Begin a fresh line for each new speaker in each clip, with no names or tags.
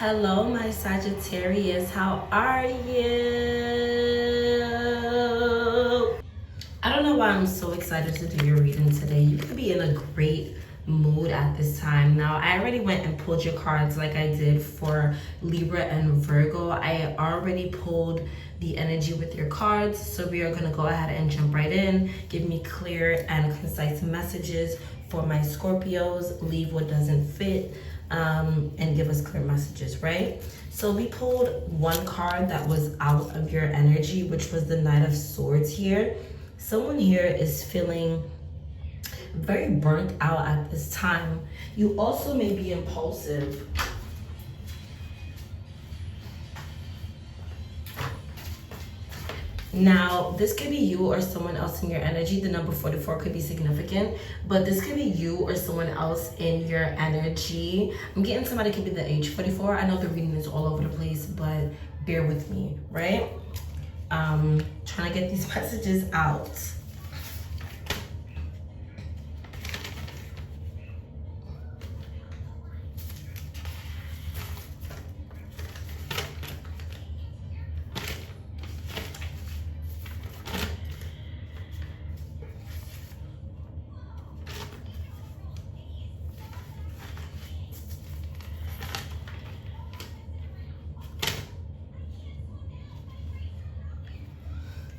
Hello, my Sagittarius. How are you? I don't know why I'm so excited to do your reading today. You could be in a great mood at this time. Now, I already went and pulled your cards like I did for Libra and Virgo. I already pulled the energy with your cards. So we are going to go ahead and jump right in. Give me clear and concise messages for my Scorpios. Leave what doesn't fit. And give us clear messages, right? So we pulled one card that was out of your energy, which was the Knight of Swords here. Someone here is feeling very burnt out at this time. You also may be impulsive. Now, this could be you or someone else in your energy. The number 44 could be significant, but this could be you or someone else in your energy. I'm getting somebody could be the age 44. I know the reading is all over the place, but bear with me, right? Trying to get these messages out.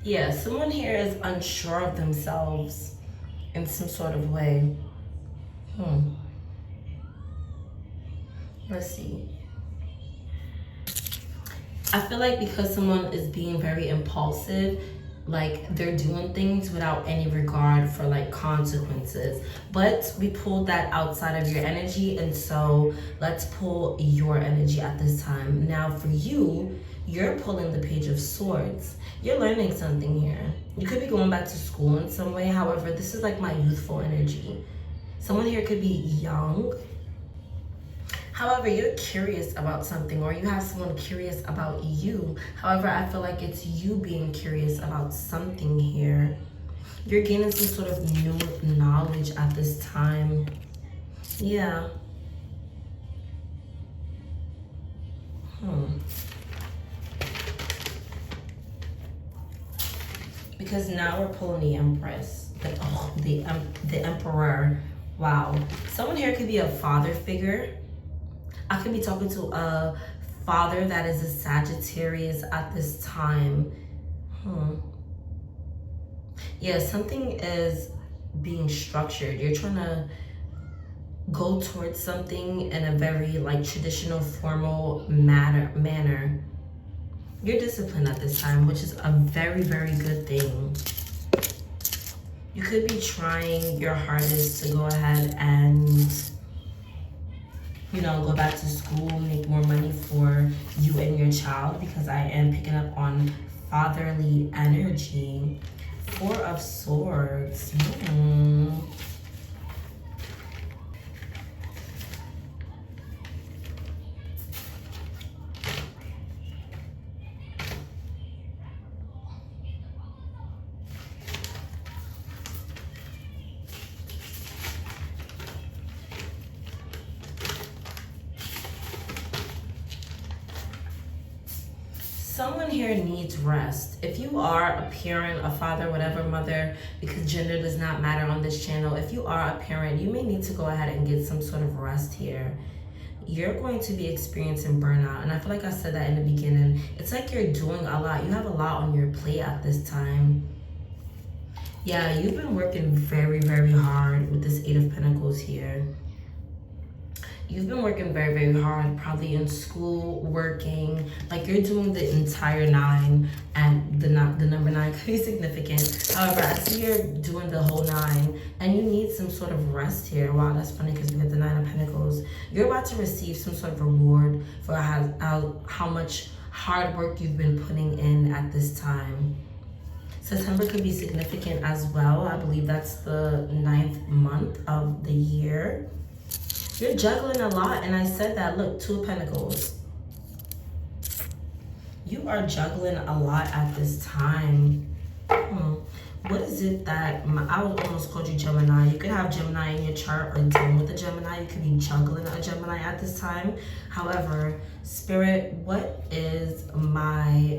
Yeah, someone here is unsure of themselves in some sort of way. Let's see. I feel like because someone is being very impulsive, like they're doing things without any regard for like consequences. But we pulled that outside of your energy, and so let's pull your energy at this time. Now for you, you're pulling the Page of Swords. You're learning something here. You could be going back to school in some way. However, this is like my youthful energy. Someone here could be young. However, you're curious about something, or you have someone curious about you. However, I feel like it's you being curious about something here. You're gaining some sort of new knowledge at this time. Yeah. Because now we're pulling the Empress, the Emperor. Wow. Someone here could be a father figure. I could be talking to a father that is a Sagittarius at this time. Yeah, something is being structured. You're trying to go towards something in a very like traditional, formal manner. You're disciplined at this time, which is a very, very good thing. You could be trying your hardest to go ahead and, you know, go back to school, make more money for you and your child, because I am picking up on fatherly energy. Four of Swords. Someone here needs rest. If you are a parent, a father, whatever, mother, because gender does not matter on this channel, if you are a parent, you may need to go ahead and get some sort of rest here. You're going to be experiencing burnout, and I feel like I said that in the beginning. It's like you're doing a lot. You have a lot on your plate at this time. Yeah, you've been working very, very hard with this Eight of Pentacles here. You've been working very, very hard, probably in school, working, like you're doing the entire 9, and the number 9 could be significant. However, I see you're doing the whole 9, and you need some sort of rest here. Wow, that's funny because we have the 9 of Pentacles. You're about to receive some sort of reward for how much hard work you've been putting in at this time. September could be significant as well. I believe that's the 9th month of the year. You're juggling a lot, and I said that. Look, 2 of Pentacles. You are juggling a lot at this time. What is it that, I would almost call you Gemini. You could have Gemini in your chart or dealing with a Gemini. You could be juggling a Gemini at this time. However, Spirit, what is my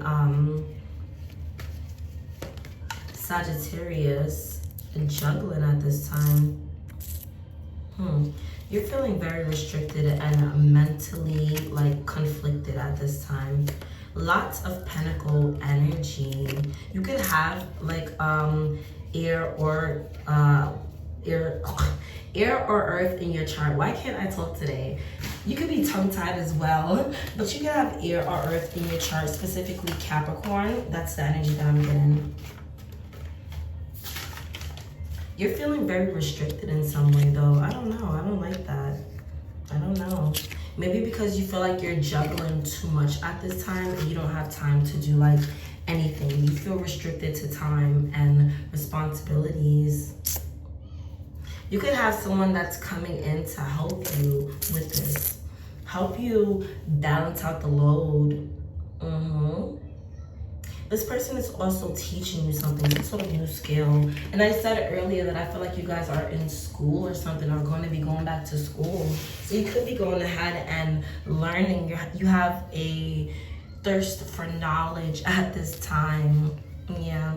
Sagittarius juggling at this time? You're feeling very restricted and mentally like conflicted at this time. Lots of pentacle energy. You could have like air or earth in your chart. Why can't I talk today? You could be tongue-tied as well, but you could have air or earth in your chart, specifically Capricorn. That's the energy that I'm getting. You're feeling very restricted in some way though. I don't know. I don't like that. I don't know. Maybe because you feel like you're juggling too much at this time and you don't have time to do like anything. You feel restricted to time and responsibilities. You could have someone that's coming in to help you with this. Help you balance out the load. This person is also teaching you something, some sort of new skill. And I said earlier that I feel like you guys are in school or something, or going to be going back to school. So you could be going ahead and learning. You have a thirst for knowledge at this time. Yeah.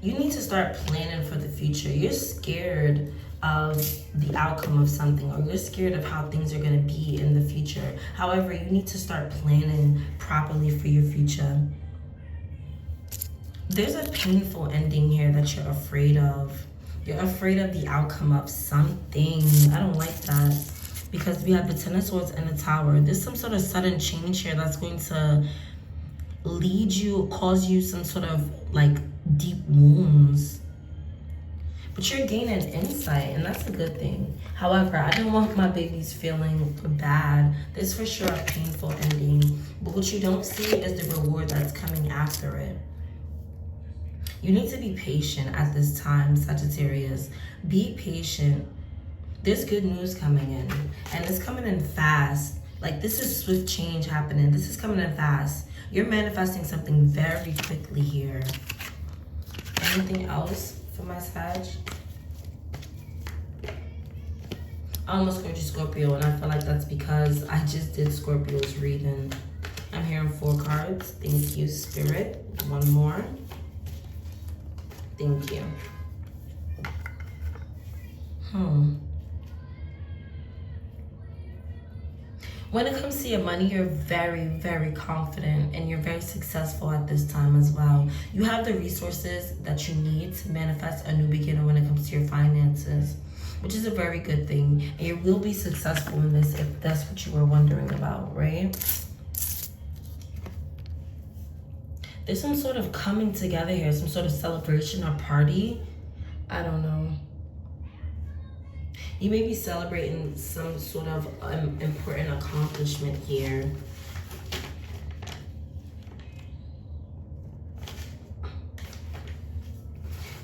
You need to start planning for the future. You're scared of the outcome of something, or you're scared of how things are going to be in the future. However, you need to start planning properly for your future. There's a painful ending here that you're afraid of. You're afraid of the outcome of something. I don't like that, because we have the Ten of Swords and the Tower. There's some sort of sudden change here that's going to lead you, cause you some sort of like deep wounds. But you're gaining insight, and that's a good thing. However, I don't want my babies feeling bad. There's for sure a painful ending. But what you don't see is the reward that's coming after it. You need to be patient at this time, Sagittarius. Be patient. There's good news coming in. And it's coming in fast. Like, this is swift change happening. This is coming in fast. You're manifesting something very quickly here. Anything else for my Sag? I almost called you Scorpio, and I feel like that's because I just did Scorpio's reading. I'm hearing 4 cards. Thank you, Spirit. One more. Thank you. When it comes to your money, you're very, very confident, and you're very successful at this time as well. You have the resources that you need to manifest a new beginning when it comes to your finances, which is a very good thing. And you will be successful in this if that's what you were wondering about, right? There's some sort of coming together here, some sort of celebration or party. I don't know. You may be celebrating some sort of important accomplishment here.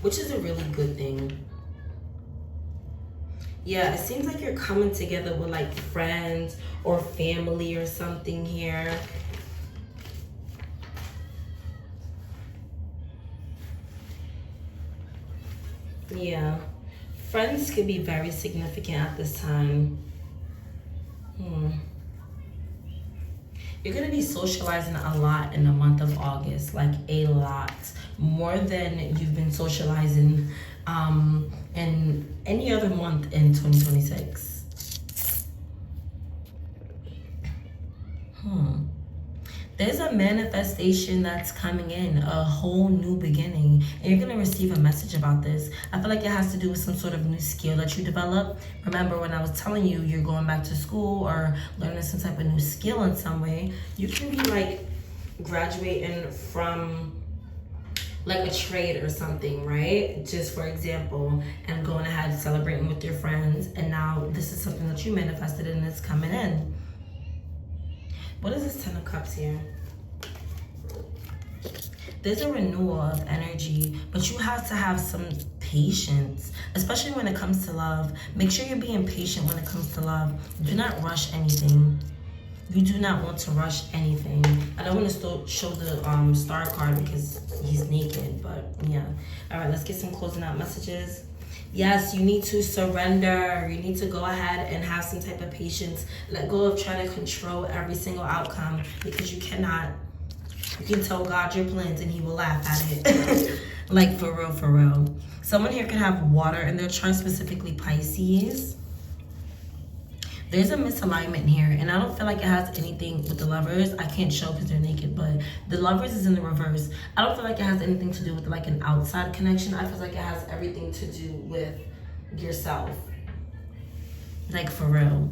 Which is a really good thing. Yeah, it seems like you're coming together with like friends or family or something here. Yeah. Friends could be very significant at this time. You're going to be socializing a lot in the month of August, like a lot. More than you've been socializing in any other month in 2026. There's a manifestation that's coming in, a whole new beginning, and you're going to receive a message about this. I feel like it has to do with some sort of new skill that you develop. Remember when I was telling you you're going back to school or learning some type of new skill in some way, you can be like graduating from like a trade or something, right? Just for example, and going ahead celebrating with your friends, and now this is something that you manifested and it's coming in. What is this Ten of Cups here? There's a renewal of energy, but you have to have some patience, especially when it comes to love. Make sure you're being patient when it comes to love. Do not rush anything. You do not want to rush anything. I don't want to still show the star card because he's naked, but yeah. All right, let's get some closing out messages. Yes, you need to surrender. You need to go ahead and have some type of patience. Let go of trying to control every single outcome, because you cannot. You can tell God your plans and he will laugh at it. Like, for real, for real. Someone here could have water in their chart, specifically Pisces. There's a misalignment here, and I don't feel like it has anything with the Lovers. I can't show because they're naked, but the Lovers is in the reverse. I don't feel like it has anything to do with like an outside connection. I feel like it has everything to do with yourself. Like, for real.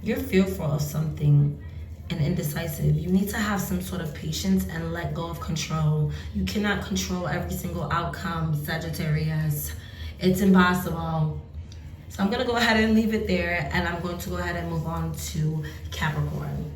You're fearful of something and indecisive. You need to have some sort of patience and let go of control. You cannot control every single outcome, Sagittarius. It's impossible. So I'm going to go ahead and leave it there, and I'm going to go ahead and move on to Capricorn.